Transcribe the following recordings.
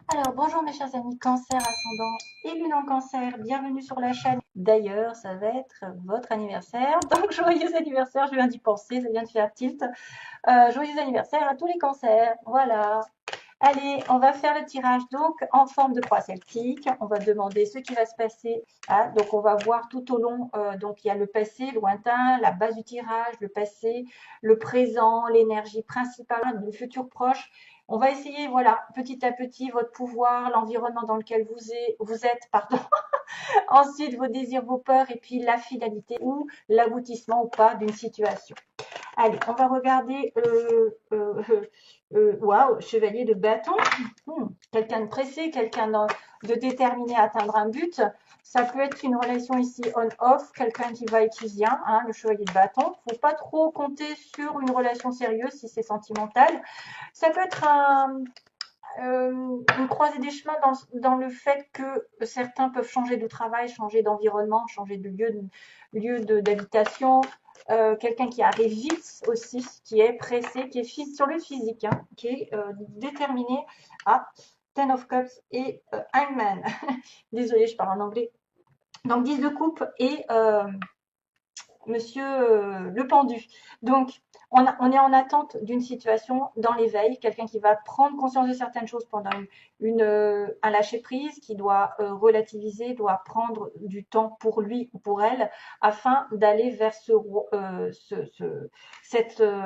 Alors, bonjour mes chers amis Cancer, ascendant et lune en Cancer, bienvenue sur la chaîne. D'ailleurs, ça va être votre anniversaire, donc joyeux anniversaire, je viens d'y penser, ça vient de faire tilt. Joyeux anniversaire à tous les cancers, voilà. Allez, on va faire le tirage donc en forme de croix celtique. On va demander ce qui va se passer. Ah, donc on va voir tout au long. Donc il y a le passé, lointain, la base du tirage, le passé, le présent, l'énergie principale, le futur proche. On va essayer, voilà, petit à petit, votre pouvoir, l'environnement dans lequel vous êtes, pardon. Ensuite, vos désirs, vos peurs, et puis la finalité ou l'aboutissement ou pas d'une situation. Allez, on va regarder. Waouh, chevalier de bâton. Quelqu'un de pressé, quelqu'un de déterminé à atteindre un but. Ça peut être une relation ici on-off, quelqu'un qui va et qui vient, hein, le chevalier de bâton. Il ne faut pas trop compter sur une relation sérieuse si c'est sentimental. Ça peut être une croisée des chemins dans le fait que certains peuvent changer de travail, changer d'environnement, changer de lieu d'habitation. Quelqu'un qui arrive vite aussi, qui est pressé, qui est sur le physique, hein, qui est déterminé à Ten of Cups et Hangman. Désolée, je parle en anglais. Donc 10 de coupe et Monsieur le pendu. Donc, on est en attente d'une situation dans l'éveil, quelqu'un qui va prendre conscience de certaines choses pendant un lâcher-prise, qui doit relativiser, doit prendre du temps pour lui ou pour elle, afin d'aller vers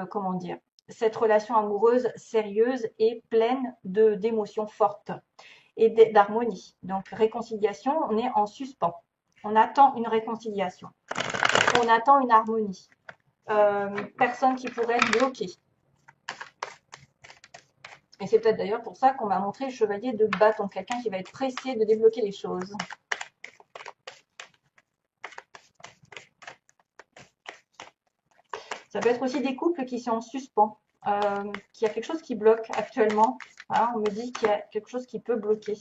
comment dire, cette relation amoureuse sérieuse et pleine d'émotions fortes et d'harmonie. Donc, réconciliation, on est en suspens. On attend une réconciliation. On attend une harmonie. Personne qui pourrait être bloquée. Et c'est peut-être d'ailleurs pour ça qu'on m'a montré le chevalier de bâton, quelqu'un qui va être pressé de débloquer les choses. Ça peut être aussi des couples qui sont en suspens, qu'il y a quelque chose qui bloque actuellement. Voilà, on me dit qu'il y a quelque chose qui peut bloquer.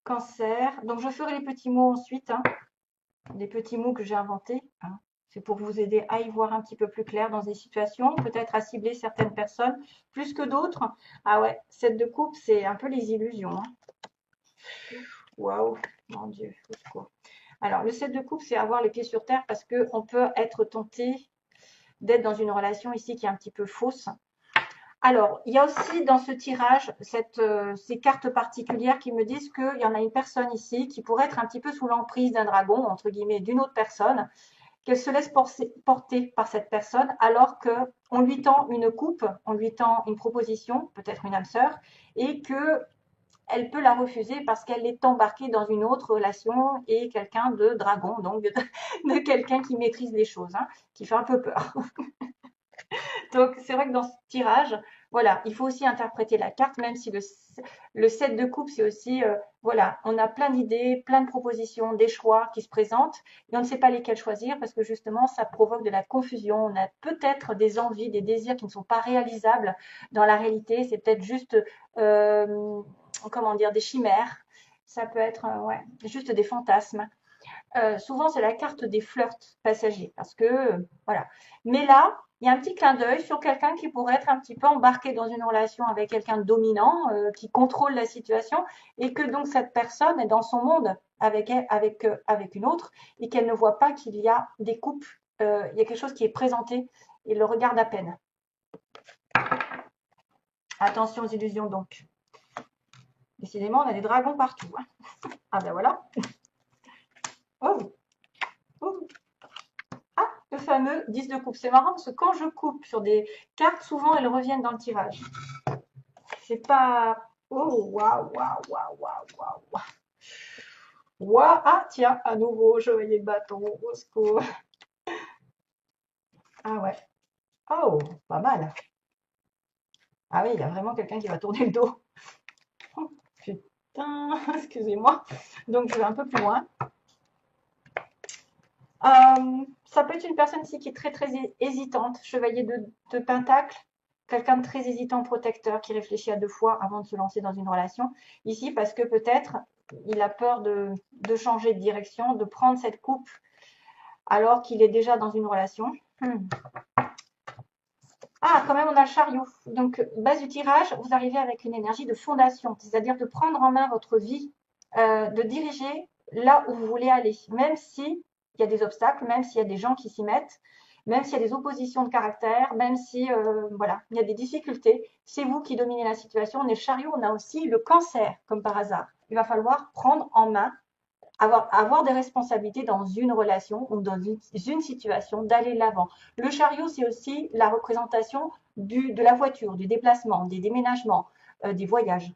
Cancer. Donc je ferai les petits mots ensuite, hein, des petits mots que j'ai inventés. Hein. C'est pour vous aider à y voir un petit peu plus clair dans des situations, peut-être à cibler certaines personnes plus que d'autres. Ah ouais, 7 de coupe, c'est un peu les illusions. Hein. Waouh, mon Dieu, au secours. Alors, le 7 de coupe, c'est avoir les pieds sur terre parce qu'on peut être tenté d'être dans une relation ici qui est un petit peu fausse. Alors, il y a aussi dans ce tirage ces cartes particulières qui me disent qu'il y en a une personne ici qui pourrait être un petit peu sous l'emprise d'un dragon, entre guillemets, d'une autre personne, qu'elle se laisse porter par cette personne alors qu'on lui tend une coupe, on lui tend une proposition, peut-être une âme sœur, et que elle peut la refuser parce qu'elle est embarquée dans une autre relation et quelqu'un de dragon, donc de quelqu'un qui maîtrise les choses, hein, qui fait un peu peur. Donc c'est vrai que dans ce tirage, voilà, il faut aussi interpréter la carte, même si le 7 de coupe, c'est aussi, voilà, on a plein d'idées, plein de propositions, des choix qui se présentent, et on ne sait pas lesquels choisir parce que justement, ça provoque de la confusion. On a peut-être des envies, des désirs qui ne sont pas réalisables dans la réalité. C'est peut-être juste, comment dire, des chimères. Ça peut être, ouais, juste des fantasmes. Souvent, c'est la carte des flirts passagers parce que, voilà. Mais là, il y a un petit clin d'œil sur quelqu'un qui pourrait être un petit peu embarqué dans une relation avec quelqu'un de dominant, qui contrôle la situation et que donc cette personne est dans son monde avec une autre et qu'elle ne voit pas qu'il y a des couples, il y a quelque chose qui est présenté et le regarde à peine. Attention aux illusions donc. Décidément, on a des dragons partout. Hein. Ah ben voilà. Oh, oh. Le fameux 10 de coupe. C'est marrant parce que quand je coupe sur des cartes, souvent elles reviennent dans le tirage. C'est pas. Oh, waouh, waouh, waouh, waouh, waouh. Waouh, ah, tiens, à nouveau, chevalier de bâton, au secours. Ah ouais. Oh, pas mal. Ah oui, il y a vraiment quelqu'un qui va tourner le dos. Oh, putain, excusez-moi. Donc je vais un peu plus loin. Ça peut être une personne ici qui est très très hésitante, chevalier de pentacle, quelqu'un de très hésitant, protecteur, qui réfléchit à deux fois avant de se lancer dans une relation. Ici, parce que peut-être il a peur de changer de direction, de prendre cette coupe alors qu'il est déjà dans une relation. Ah, quand même, on a le chariot. Donc, base du tirage, vous arrivez avec une énergie de fondation, c'est-à-dire de prendre en main votre vie, de diriger là où vous voulez aller, même s'il y a des obstacles, même s'il y a des gens qui s'y mettent, même s'il y a des oppositions de caractère, même si voilà, il y a des difficultés, c'est vous qui dominez la situation. On est le chariot, on a aussi le cancer, comme par hasard. Il va falloir prendre en main avoir des responsabilités dans une relation ou dans une situation, d'aller de l'avant. Le chariot, c'est aussi la représentation de la voiture, du déplacement, des déménagements, des voyages.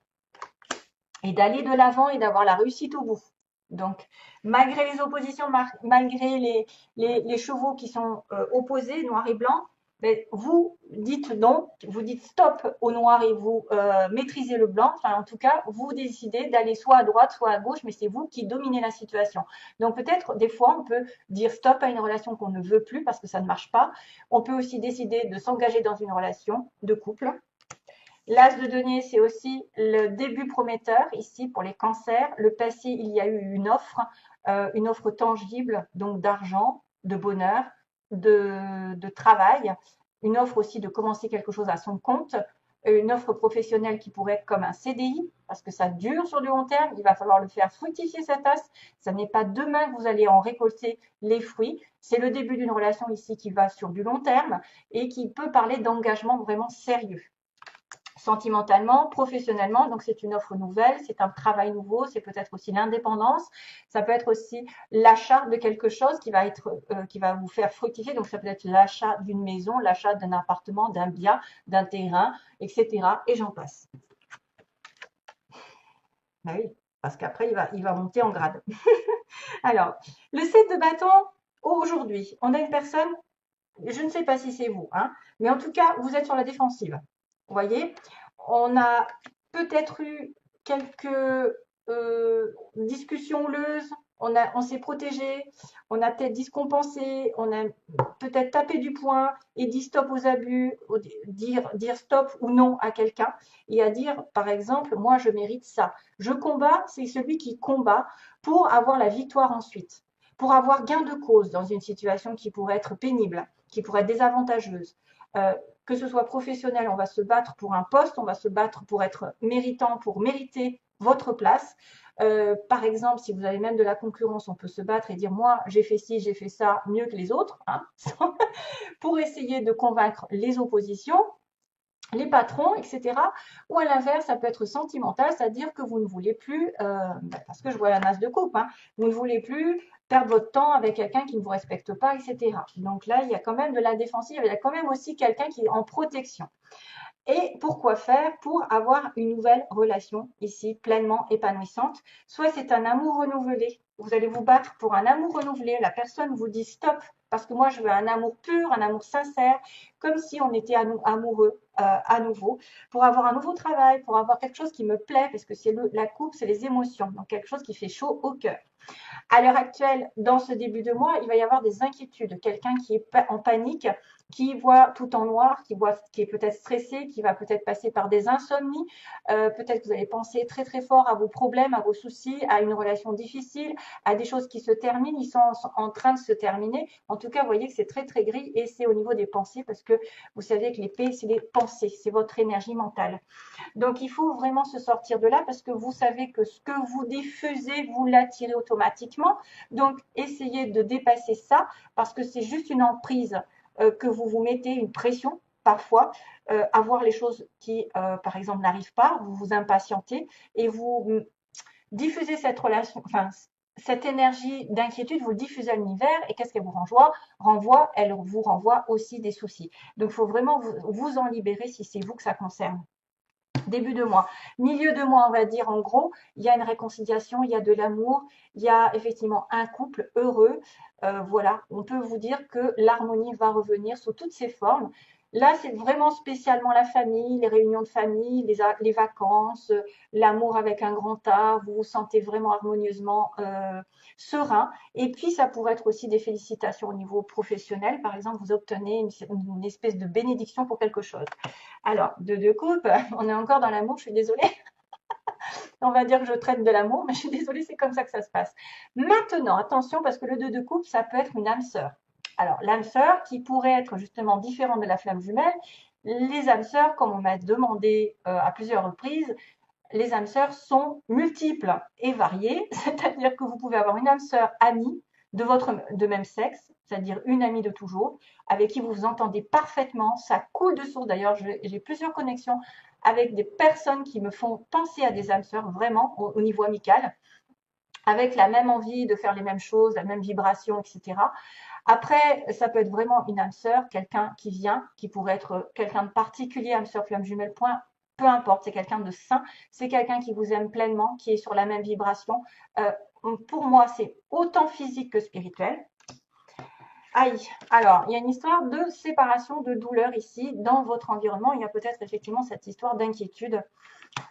Et d'aller de l'avant et d'avoir la réussite au bout. Donc, malgré les oppositions, malgré les chevaux qui sont opposés, noir et blanc, mais vous dites non, vous dites stop au noir et vous maîtrisez le blanc. Enfin, en tout cas, vous décidez d'aller soit à droite, soit à gauche, mais c'est vous qui dominez la situation. Donc, peut-être, des fois, on peut dire stop à une relation qu'on ne veut plus parce que ça ne marche pas. On peut aussi décider de s'engager dans une relation de couple. L'as de denier, c'est aussi le début prometteur ici pour les cancers. Le passé, il y a eu une offre tangible, donc d'argent, de bonheur, de travail, une offre aussi de commencer quelque chose à son compte, une offre professionnelle qui pourrait être comme un CDI, parce que ça dure sur du long terme, il va falloir le faire fructifier cette as. Ce n'est pas demain que vous allez en récolter les fruits. C'est le début d'une relation ici qui va sur du long terme et qui peut parler d'engagement vraiment sérieux sentimentalement, professionnellement. Donc, c'est une offre nouvelle, c'est un travail nouveau, c'est peut-être aussi l'indépendance. Ça peut être aussi l'achat de quelque chose qui va vous faire fructifier. Donc, ça peut être l'achat d'une maison, l'achat d'un appartement, d'un bien, d'un terrain, etc. Et j'en passe. Ben oui, parce qu'après, il va monter en grade. Alors, le 7 de bâton, aujourd'hui, on a une personne, je ne sais pas si c'est vous, hein, mais en tout cas, vous êtes sur la défensive. Vous voyez, on a peut-être eu quelques discussions houleuses, on s'est protégé, on a peut-être discompensé, on a peut-être tapé du poing et dit stop aux abus, dire stop ou non à quelqu'un et à dire par exemple, moi je mérite ça. Je combats, c'est celui qui combat pour avoir la victoire ensuite, pour avoir gain de cause dans une situation qui pourrait être pénible, qui pourrait être désavantageuse. Que ce soit professionnel, on va se battre pour un poste, on va se battre pour être méritant, pour mériter votre place. Par exemple, si vous avez même de la concurrence, on peut se battre et dire moi j'ai fait ci, j'ai fait ça mieux que les autres, hein, pour essayer de convaincre les oppositions, les patrons, etc. Ou à l'inverse, ça peut être sentimental, c'est-à-dire que vous ne voulez plus, parce que je vois la masse de coupe, hein, vous ne voulez plus perdre votre temps avec quelqu'un qui ne vous respecte pas, etc. Donc là, il y a quand même de la défensive, il y a quand même aussi quelqu'un qui est en protection. Et pourquoi faire pour avoir une nouvelle relation ici pleinement épanouissante? Soit c'est un amour renouvelé, vous allez vous battre pour un amour renouvelé, la personne vous dit stop parce que moi je veux un amour pur, un amour sincère, comme si on était amoureux à nouveau, pour avoir un nouveau travail, pour avoir quelque chose qui me plaît, parce que c'est la coupe, c'est les émotions, donc quelque chose qui fait chaud au cœur. À l'heure actuelle, dans ce début de mois, il va y avoir des inquiétudes. Quelqu'un qui est en panique, qui voit tout en noir, qui est peut-être stressé, qui va peut-être passer par des insomnies. Peut-être que vous allez penser très très fort à vos problèmes, à vos soucis, à une relation difficile, à des choses qui se terminent. Ils sont en train de se terminer. En tout cas, vous voyez que c'est très très gris et c'est au niveau des pensées parce que vous savez que l'épée, c'est les pensées, c'est votre énergie mentale. Donc, il faut vraiment se sortir de là parce que vous savez que ce que vous diffusez, vous l'attirez automatiquement. Donc, essayez de dépasser ça parce que c'est juste une emprise que vous vous mettez, une pression parfois, à voir les choses qui, par exemple, n'arrivent pas, vous vous impatientez et vous diffusez cette relation, enfin, cette énergie d'inquiétude, vous le diffusez à l'univers et qu'est-ce qu'elle vous renvoie? Elle vous renvoie aussi des soucis. Donc, il faut vraiment vous en libérer si c'est vous que ça concerne. Début de mois. Milieu de mois, on va dire en gros, il y a une réconciliation, il y a de l'amour, il y a effectivement un couple heureux. Voilà, on peut vous dire que l'harmonie va revenir sous toutes ses formes. Là, c'est vraiment spécialement la famille, les réunions de famille, les vacances, l'amour avec un grand A, vous vous sentez vraiment harmonieusement serein. Et puis, ça pourrait être aussi des félicitations au niveau professionnel. Par exemple, vous obtenez une espèce de bénédiction pour quelque chose. Alors, de coupe, on est encore dans l'amour, je suis désolée. On va dire que je traite de l'amour, mais je suis désolée, c'est comme ça que ça se passe. Maintenant, attention, parce que le 2 de coupe, ça peut être une âme sœur. Alors, l'âme sœur qui pourrait être justement différente de la flamme jumelle, Les âmes sœurs, comme on m'a demandé à plusieurs reprises, les âmes sœurs sont multiples et variées, c'est-à-dire que vous pouvez avoir une âme sœur amie de même sexe, c'est-à-dire une amie de toujours, avec qui vous vous entendez parfaitement, ça coule de source. D'ailleurs, j'ai plusieurs connexions avec des personnes qui me font penser à des âmes sœurs, vraiment, au niveau amical, avec la même envie de faire les mêmes choses, la même vibration, etc. Après, ça peut être vraiment une âme sœur, quelqu'un qui vient, qui pourrait être quelqu'un de particulier, âme sœur, flamme jumelle, point, peu importe, c'est quelqu'un de sain, c'est quelqu'un qui vous aime pleinement, qui est sur la même vibration. Euh, pour moi, c'est autant physique que spirituel. Aïe, alors, il y a une histoire de séparation, de douleur ici, dans votre environnement. Il y a peut-être effectivement cette histoire d'inquiétude.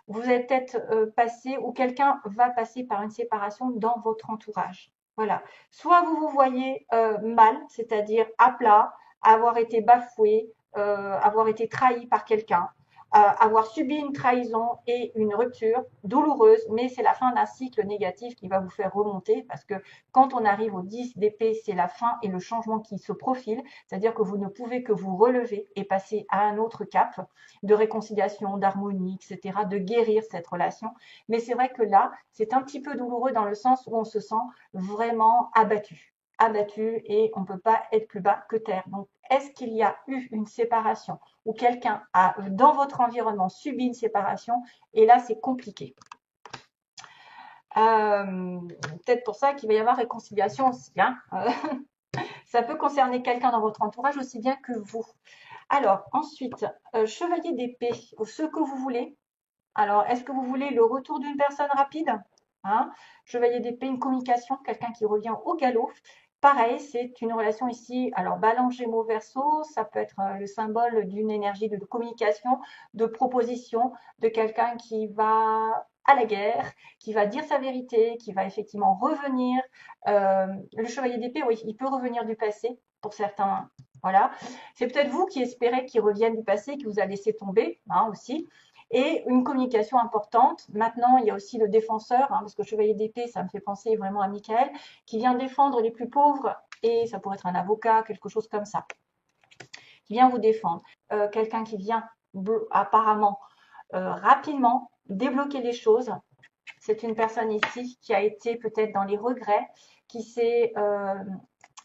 Vous êtes peut-être passé, ou quelqu'un va passer par une séparation dans votre entourage. Voilà. Soit vous vous voyez mal, c'est-à-dire à plat, avoir été bafoué, avoir été trahi par quelqu'un, avoir subi une trahison et une rupture douloureuse, mais c'est la fin d'un cycle négatif qui va vous faire remonter parce que quand on arrive au 10 d'épée, c'est la fin et le changement qui se profile, c'est-à-dire que vous ne pouvez que vous relever et passer à un autre cap de réconciliation, d'harmonie, etc., de guérir cette relation. Mais c'est vrai que là, c'est un petit peu douloureux dans le sens où on se sent vraiment abattu et on ne peut pas être plus bas que terre. Donc, est-ce qu'il y a eu une séparation ou quelqu'un a, dans votre environnement, subi une séparation? Et là, c'est compliqué. Peut-être pour ça qu'il va y avoir réconciliation aussi. Hein. Ça peut concerner quelqu'un dans votre entourage aussi bien que vous. Alors, ensuite, chevalier d'épée, ce que vous voulez. Alors, est-ce que vous voulez le retour d'une personne rapide? Hein? Chevalier d'épée, une communication, quelqu'un qui revient au galop. Pareil, c'est une relation ici. Alors, Balance, Gémeaux, Verseau, ça peut être le symbole d'une énergie de communication, de proposition, de quelqu'un qui va à la guerre, qui va dire sa vérité, qui va effectivement revenir. Le chevalier d'épée, oui, il peut revenir du passé pour certains. Voilà. C'est peut-être vous qui espérez qu'il revienne du passé, qui vous a laissé tomber hein, aussi et une communication importante. Maintenant, il y a aussi le défenseur, hein, parce que chevalier d'épée, ça me fait penser vraiment à Michael, qui vient défendre les plus pauvres, et ça pourrait être un avocat, quelque chose comme ça, qui vient vous défendre. Quelqu'un qui vient apparemment rapidement débloquer les choses. C'est une personne ici qui a été peut-être dans les regrets, qui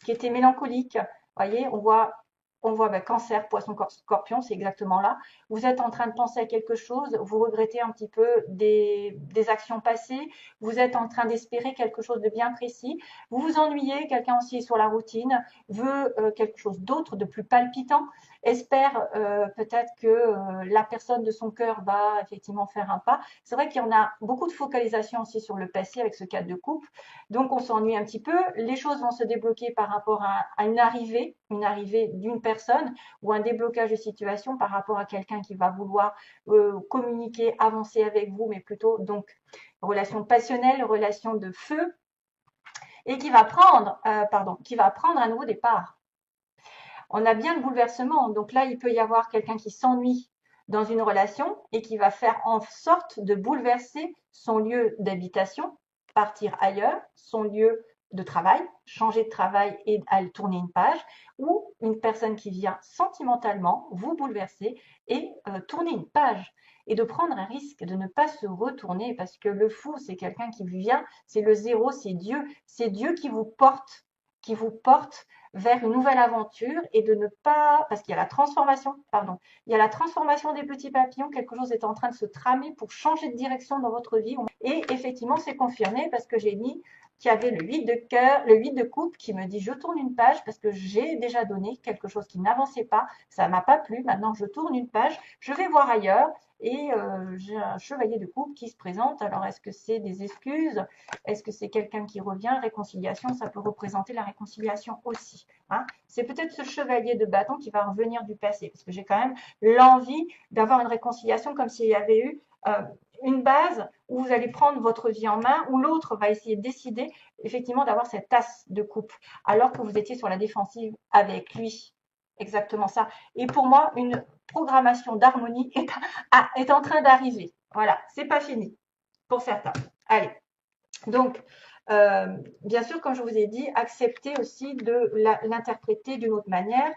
était mélancolique. Vous voyez, on voit cancer, poisson, scorpion, c'est exactement là. Vous êtes en train de penser à quelque chose, vous regrettez un petit peu des actions passées, vous êtes en train d'espérer quelque chose de bien précis, vous vous ennuyez, quelqu'un aussi est sur la routine, veut quelque chose d'autre, de plus palpitant, espère peut-être que la personne de son cœur va effectivement faire un pas. C'est vrai qu'il y en a beaucoup de focalisation aussi sur le passé avec ce cadre de couple, donc on s'ennuie un petit peu, les choses vont se débloquer par rapport à une arrivée d'une personne ou un déblocage de situation par rapport à quelqu'un qui va vouloir communiquer, avancer avec vous, mais plutôt donc relation passionnelle, relation de feu, et qui va prendre un nouveau départ. On a bien le bouleversement, donc là il peut y avoir quelqu'un qui s'ennuie dans une relation et qui va faire en sorte de bouleverser son lieu d'habitation, partir ailleurs, son lieu de travail, changer de travail et aller tourner une page, ou une personne qui vient sentimentalement vous bouleverser et tourner une page et de prendre un risque de ne pas se retourner parce que le fou, c'est quelqu'un qui vient, c'est le zéro, c'est Dieu qui vous porte vers une nouvelle aventure et de ne pas, parce qu'il y a la transformation, pardon, il y a la transformation des petits papillons, quelque chose est en train de se tramer pour changer de direction dans votre vie. Et effectivement, c'est confirmé parce que j'ai mis qu'il y avait le 8 de cœur, le 8 de coupe qui me dit je tourne une page parce que j'ai déjà donné quelque chose qui n'avançait pas, ça m'a pas plu, maintenant je tourne une page, je vais voir ailleurs et j'ai un chevalier de coupe qui se présente. Alors est-ce que c'est des excuses? Est-ce que c'est quelqu'un qui revient? Réconciliation, ça peut représenter la réconciliation aussi. Hein. C'est peut-être ce chevalier de bâton qui va revenir du passé parce que j'ai quand même l'envie d'avoir une réconciliation comme s'il y avait eu une base où vous allez prendre votre vie en main, où l'autre va essayer de décider effectivement d'avoir cette tasse de coupe, alors que vous étiez sur la défensive avec lui. Exactement ça. Et pour moi, une programmation d'harmonie est en train d'arriver. Voilà, c'est pas fini pour certains. Allez. Donc, bien sûr, comme je vous ai dit, accepter aussi de l'interpréter d'une autre manière.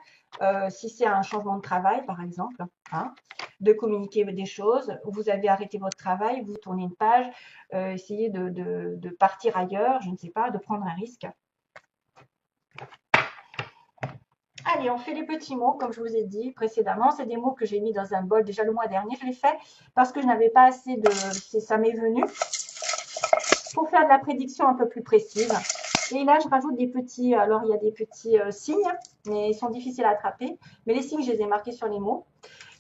si c'est un changement de travail, par exemple, hein, de communiquer des choses. Vous avez arrêté votre travail, vous tournez une page, essayez de partir ailleurs, je ne sais pas, de prendre un risque. Allez, on fait les petits mots, comme je vous ai dit précédemment. C'est des mots que j'ai mis dans un bol déjà le mois dernier. Je l'ai fait parce que je n'avais pas assez de... Ça m'est venu pour faire de la prédiction un peu plus précise. Et là, je rajoute des petits... Alors, il y a des petits signes, mais ils sont difficiles à attraper. Mais les signes, je les ai marqués sur les mots.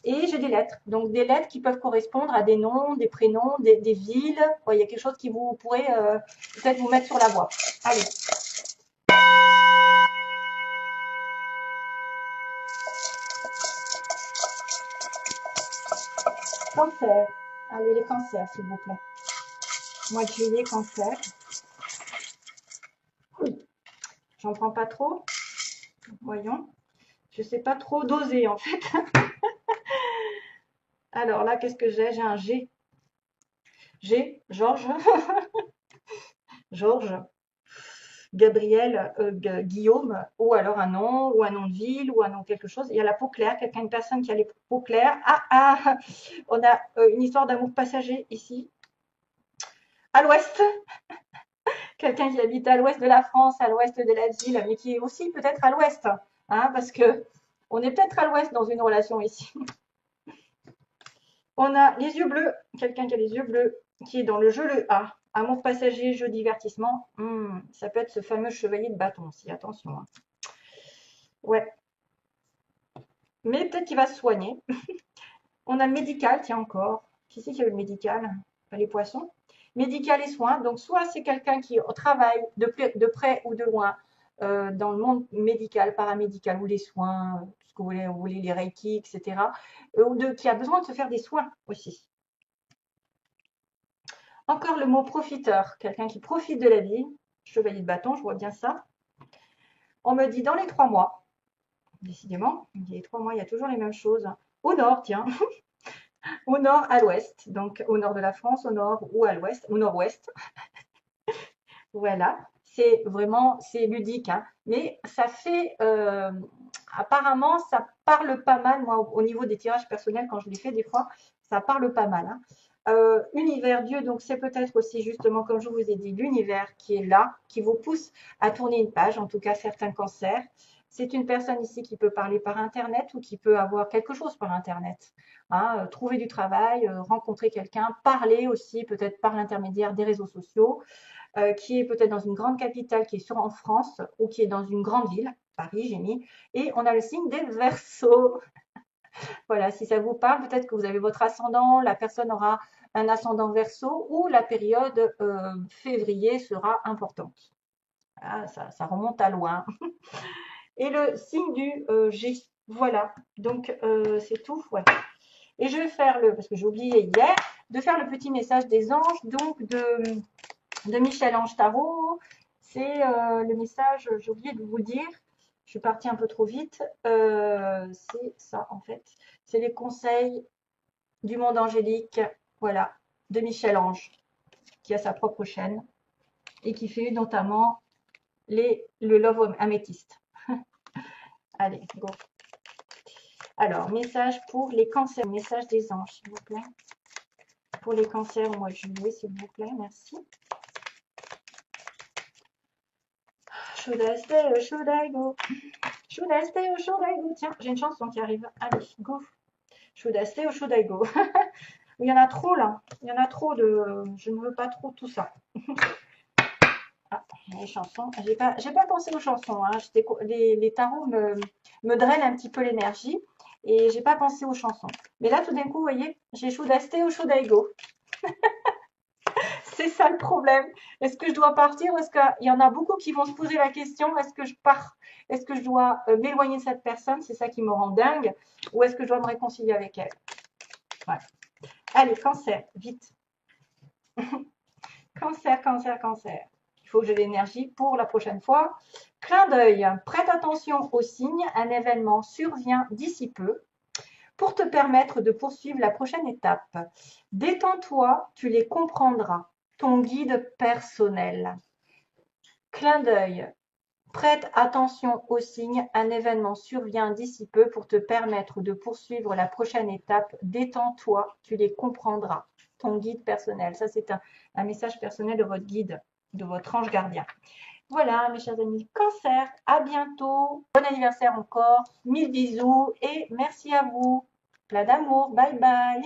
Et j'ai des lettres. Donc, des lettres qui peuvent correspondre à des noms, des prénoms, des villes. Ouais, il y a quelque chose qui vous pourrait peut-être vous mettre sur la voie. Allez. Cancer. Allez, les cancers, s'il vous plaît. Mois de juillet, cancer. J'en prends pas trop. Voyons. Je sais pas trop doser, en fait. Alors là, qu'est-ce que j'ai? J'ai un G. G, Georges. Georges. Gabriel, Guillaume, ou alors un nom de ville, ou un nom de quelque chose. Il y a la peau claire, une personne qui a les peaux claires. On a une histoire d'amour passager ici. À l'ouest, quelqu'un qui habite à l'ouest de la France, à l'ouest de la ville, mais qui est aussi peut-être à l'ouest, hein, parce que on est peut-être à l'ouest dans une relation ici. On a les yeux bleus, quelqu'un qui a les yeux bleus, qui est dans le jeu le A. Amour passager, jeu divertissement. Ça peut être ce fameux chevalier de bâton aussi, attention. Hein. Ouais. Mais peut-être qu'il va se soigner. On a le médical, tiens encore. Qui c'est qui a eu le médical? Les poissons. Médical et soins. Donc, soit c'est quelqu'un qui travaille de près ou de loin dans le monde médical, paramédical ou les soins, ce que vous voulez les reiki, etc. Qui a besoin de se faire des soins aussi. Encore le mot profiteur, quelqu'un qui profite de la vie. Chevalier de bâton, je vois bien ça. On me dit dans les 3 mois. Décidément, les 3 mois, il y a toujours les mêmes choses. Au nord, tiens. Au nord, à l'ouest. Donc, au nord de la France, au nord ou à l'ouest, au nord-ouest. Voilà. C'est vraiment, c'est ludique. Hein. Mais ça fait, apparemment, ça parle pas mal. Moi, au niveau des tirages personnels, quand je les fais des fois, ça parle pas mal. Hein. Univers Dieu, donc c'est peut-être aussi justement, comme je vous ai dit, l'univers qui est là, qui vous pousse à tourner une page, en tout cas certains cancers. C'est une personne ici qui peut parler par Internet ou qui peut avoir quelque chose par Internet. Hein, trouver du travail, rencontrer quelqu'un, parler aussi peut-être par l'intermédiaire des réseaux sociaux, qui est peut-être dans une grande capitale, qui est en France ou qui est dans une grande ville, Paris j'ai mis, et on a le signe des Verseaux. Voilà, si ça vous parle, peut-être que vous avez votre ascendant, la personne aura un ascendant Verseau ou la période février sera importante. Ah, ça remonte à loin. Et le signe du G. Voilà, donc c'est tout. Ouais. Et je vais faire parce que j'ai oublié hier, de faire le petit message des anges, donc de Michel-Ange Tarot. C'est le message, j'ai oublié de vous dire, je suis partie un peu trop vite, c'est ça en fait. C'est les conseils du monde angélique, voilà, de Michel-Ange, qui a sa propre chaîne et qui fait notamment le Love Améthyste. Allez, go. Alors, message pour les cancers, message des anges, s'il vous plaît. Pour les cancers au mois de juillet, s'il vous plaît, merci. Should I stay or should I go? Should I stay or should I go? Tiens, j'ai une chanson qui arrive. Allez, go. Should I stay or should I go? Il y en a trop là. Il y en a trop de. Je ne veux pas trop tout ça. Ah, les chansons. J'ai pas pensé aux chansons. Hein. Les tarots me drainent un petit peu l'énergie et j'ai pas pensé aux chansons. Mais là, tout d'un coup, vous voyez, j'ai should I stay or should I go? C'est ça le problème. Est-ce que je dois partir ou est-ce qu'il y en a beaucoup qui vont se poser la question, est-ce que je pars? Est-ce que je dois m'éloigner de cette personne? C'est ça qui me rend dingue. Ou est-ce que je dois me réconcilier avec elle? Ouais. Allez, cancer, vite. Cancer, cancer, cancer. Il faut que j'ai de l'énergie pour la prochaine fois. Clin d'œil. Prête attention aux signes. Un événement survient d'ici peu pour te permettre de poursuivre la prochaine étape. Détends-toi, tu les comprendras. Ton guide personnel. Clin d'œil. Prête attention aux signes, un événement survient d'ici peu pour te permettre de poursuivre la prochaine étape. Détends-toi, tu les comprendras. Ton guide personnel. Ça, c'est un message personnel de votre guide, de votre ange gardien. Voilà, mes chers amis, Cancer, à bientôt. Bon anniversaire encore, 1000 bisous et merci à vous. Plein d'amour, bye bye.